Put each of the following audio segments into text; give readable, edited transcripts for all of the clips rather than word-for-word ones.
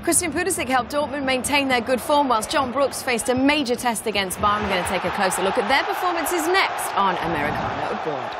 Christian Pulisic helped Dortmund maintain their good form, whilst John Brooks faced a major test against Bayern. We're going to take a closer look at their performances next on Amerikaner Abroad.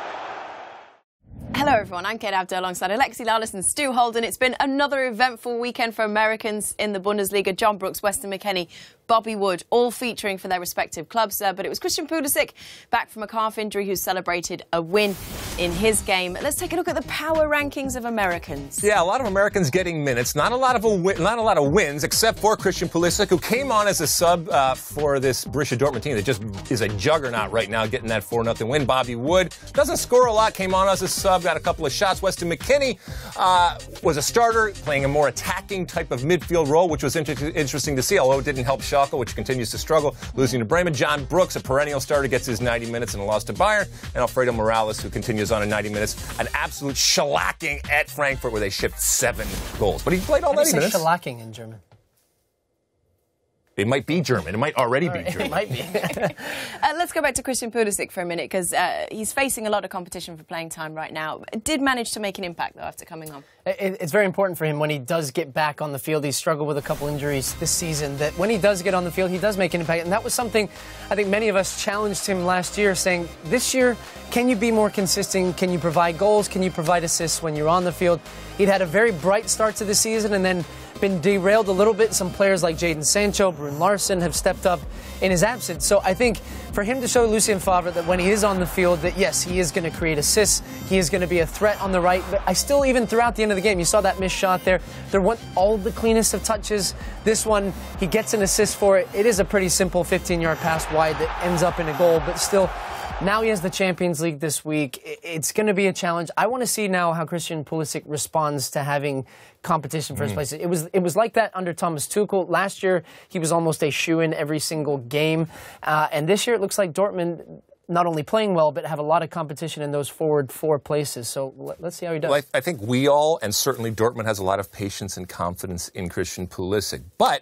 Hello everyone, I'm Abdo alongside Alexi Lalas and Stu Holden. It's been another eventful weekend for Americans in the Bundesliga. John Brooks, Weston McKennie, Bobby Wood, all featuring for their respective clubs. But it was Christian Pulisic, back from a calf injury, who celebrated a win in his game. Let's take a look at the power rankings of Americans. Yeah, a lot of Americans getting minutes. Not a lot of wins, except for Christian Pulisic, who came on as a sub for this Borussia Dortmund team that just is a juggernaut right now, getting that 4-0 win. Bobby Wood doesn't score a lot, came on as a sub, got a couple of shots. Weston McKennie was a starter, playing a more attacking type of midfield role, which was interesting to see, although it didn't help Schalke, which continues to struggle, losing to Bremen. John Brooks, a perennial starter, gets his 90 minutes in a loss to Bayern. And Alfredo Morales, who continues on in 90 minutes. An absolute shellacking at Frankfurt, where they shipped 7 goals. But he played all 90 minutes. Shellacking in German? It might be German. It might already be German. It might be. Let's go back to Christian Pulisic for a minute, because he's facing a lot of competition for playing time right now. Did manage to make an impact, though, after coming on. It's very important for him when he does get back on the field. He's struggled with a couple injuries this season, that when he does get on the field, he does make an impact. And that was something I think many of us challenged him last year, saying, this year, can you be more consistent? Can you provide goals? Can you provide assists when you're on the field? He'd had a very bright start to the season and then been derailed a little bit. Some players like Jadon Sancho, Brun Larsen have stepped up in his absence. So I think for him to show Lucien Favre that when he is on the field, that yes, he is going to create assists, he is going to be a threat on the right. But I still, even throughout the end of the game, you saw that missed shot there. There weren't all the cleanest of touches. This one, he gets an assist for it. It is a pretty simple 15-yard pass wide that ends up in a goal, but still, now he has the Champions League this week. It's going to be a challenge. I want to see now how Christian Pulisic responds to having competition for his place. It was like that under Thomas Tuchel. Last year, he was almost a shoo-in every single game. And this year, it looks like Dortmund not only playing well, but have a lot of competition in those forward 4 places. So let's see how he does. Well, I think we all, and certainly Dortmund, has a lot of patience and confidence in Christian Pulisic. But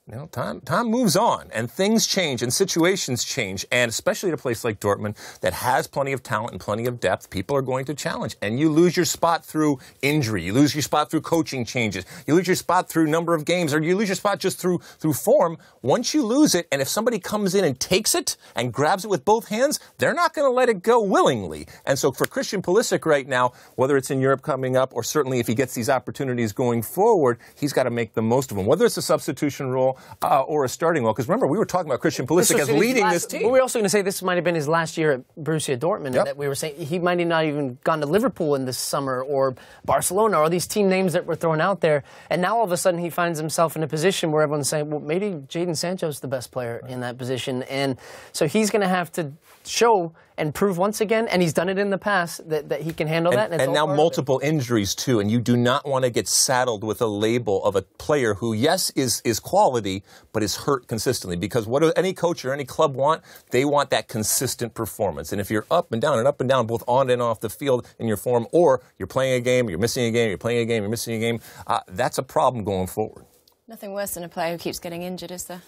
you know, time moves on, and things change, and situations change, and especially at a place like Dortmund that has plenty of talent and plenty of depth, people are going to challenge. And you lose your spot through injury, you lose your spot through coaching changes, you lose your spot through number of games, or you lose your spot just through form. Once you lose it, and if somebody comes in and takes it and grabs it with both hands, they're not going to let it go willingly. And so for Christian Pulisic right now, whether it's in Europe coming up, or certainly if he gets these opportunities going forward, he's got to make the most of them, whether it's a substitution role or a starting role. Because remember, we were talking about Christian Pulisic as leading this team. We were also going to say this might have been his last year at Borussia Dortmund. Yep. And that we were saying he might have not even gone to Liverpool in this summer, or Barcelona, or these team names that were thrown out there. And now all of a sudden he finds himself in a position where everyone's saying, well, maybe Jadon Sancho's the best player in that position. And so he's going to have to show and prove once again, and he's done it in the past, that he can handle that. And now multiple injuries, too, and you do not want to get saddled with a label of a player who, yes, is quality, but is hurt consistently. Because what do any coach or any club want? They want that consistent performance. And if you're up and down, both on and off the field in your form, or you're playing a game, you're missing a game, you're playing a game, you're missing a game, that's a problem going forward. Nothing worse than a player who keeps getting injured, is there?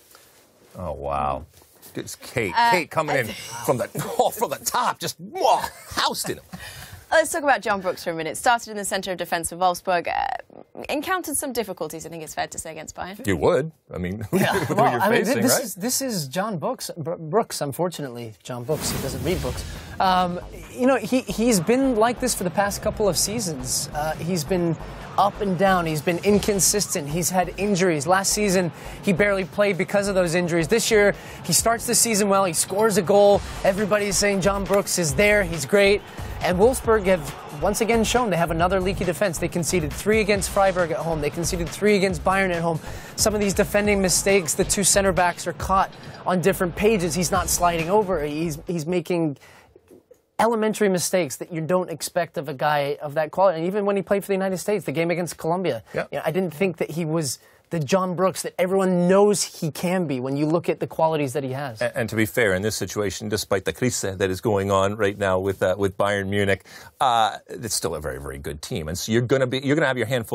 Oh, wow. It's Kate. Kate coming in from the top, just housed in him. Let's talk about John Brooks for a minute. Started in the centre of defence for Wolfsburg. Encountered some difficulties, I think it's fair to say, against Bayern. You would. I mean, with who you're facing, right? This is John Brooks, unfortunately. John Brooks, he doesn't read books. You know, he's been like this for the past couple of seasons. He's been up and down. He's been inconsistent. He's had injuries. Last season, he barely played because of those injuries. This year, he starts the season well. He scores a goal. Everybody's saying John Brooks is there. He's great. And Wolfsburg have once again shown they have another leaky defense. They conceded 3 against Freiburg at home. They conceded 3 against Bayern at home. Some of these defending mistakes, the 2 center backs are caught on different pages. He's not sliding over. He's making elementary mistakes that you don't expect of a guy of that quality. And even when he played for the United States, the game against Colombia, yep. You know, I didn't think that he was the John Brooks that everyone knows he can be when you look at the qualities that he has. And to be fair, in this situation, despite the crise that is going on right now with Bayern Munich, it's still a very, very good team. And so you're going to have your hands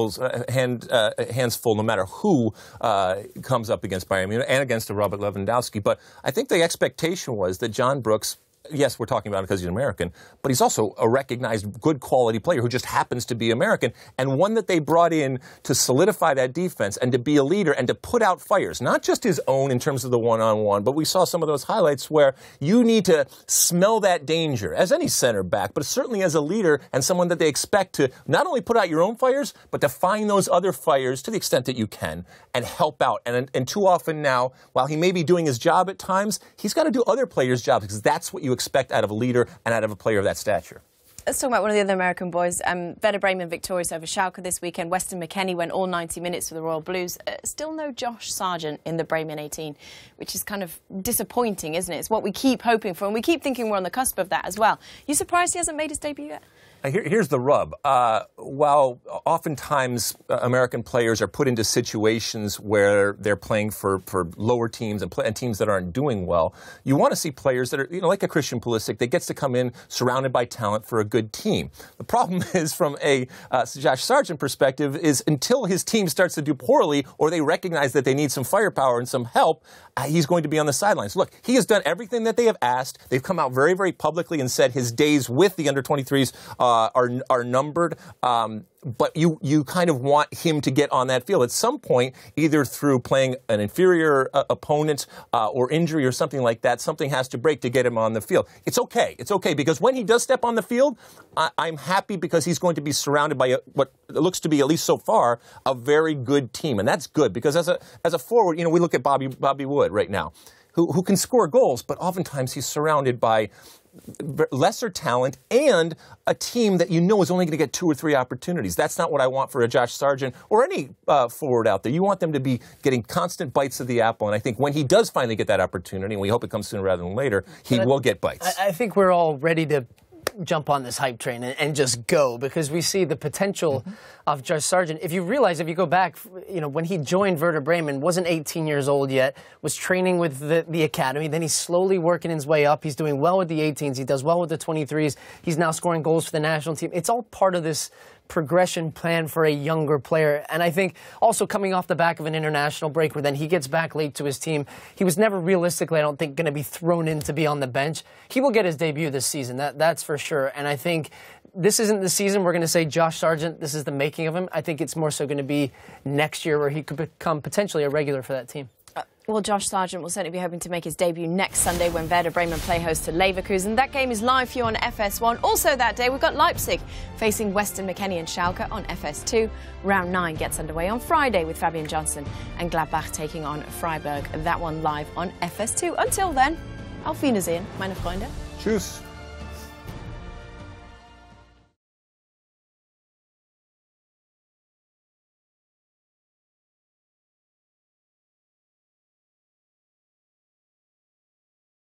full no matter who comes up against Bayern Munich and against Robert Lewandowski. But I think the expectation was that John Brooks yes, we're talking about it because he's an American, but he's also a recognized good quality player who just happens to be American, and one that they brought in to solidify that defense and to be a leader and to put out fires, not just his own in terms of the one-on-one, but we saw some of those highlights where you need to smell that danger as any center back, but certainly as a leader and someone that they expect to not only put out your own fires, but to find those other fires to the extent that you can and help out. And too often now, while he may be doing his job at times, he's got to do other players' jobs because that's what you expect out of a leader and out of a player of that stature. Let's talk about one of the other American boys. Werder Bremen victorious over Schalke this weekend. Weston McKennie went all 90 minutes for the Royal Blues. Still no Josh Sargent in the Bremen 18, which is kind of disappointing, isn't it? It's what we keep hoping for, and we keep thinking we're on the cusp of that as well. You surprised he hasn't made his debut yet? Here's the rub. While oftentimes American players are put into situations where they're playing for lower teams and teams that aren't doing well, you want to see players that are, like a Christian Pulisic, that gets to come in surrounded by talent for a good team. The problem is, from a Josh Sargent perspective, is until his team starts to do poorly or they recognize that they need some firepower and some help, he's going to be on the sidelines. Look, he has done everything that they have asked. They've come out very, very publicly and said his days with the under-23s are numbered, but you kind of want him to get on that field at some point, either through playing an inferior opponent or injury or something like that. Something has to break to get him on the field. It's okay. It's okay, because when he does step on the field, I'm happy because he's going to be surrounded by what looks to be, at least so far, a very good team, and that's good because as a forward, we look at Bobby Wood right now, who can score goals, but oftentimes he's surrounded by lesser talent and a team that is only going to get 2 or 3 opportunities. That's not what I want for a Josh Sargent or any forward out there. You want them to be getting constant bites of the apple, and I think when he does finally get that opportunity, and we hope it comes sooner rather than later, he will get bites. I think we're all ready to jump on this hype train and just go, because we see the potential of Josh Sargent. If you go back, when he joined Werder Bremen, wasn't 18 years old yet, was training with the academy, then he's slowly working his way up. He's doing well with the 18s. He does well with the 23s. He's now scoring goals for the national team. It's all part of this progression plan for a younger player. And I think also coming off the back of an international break where then he gets back late to his team, he was never realistically, I don't think, going to be thrown in to be on the bench. He will get his debut this season, that's for sure. And I think this isn't the season we're going to say Josh Sargent, this is the making of him. I think it's more so going to be next year where he could become potentially a regular for that team. Well, Josh Sargent will certainly be hoping to make his debut next Sunday when Werder Bremen play host to Leverkusen. That game is live for you on FS1. Also that day, we've got Leipzig facing Weston McKennie and Schalke on FS2. Round 9 gets underway on Friday with Fabian Johnson and Gladbach taking on Freiburg. That one live on FS2. Until then, auf Wiedersehen, meine Freunde. Tschüss.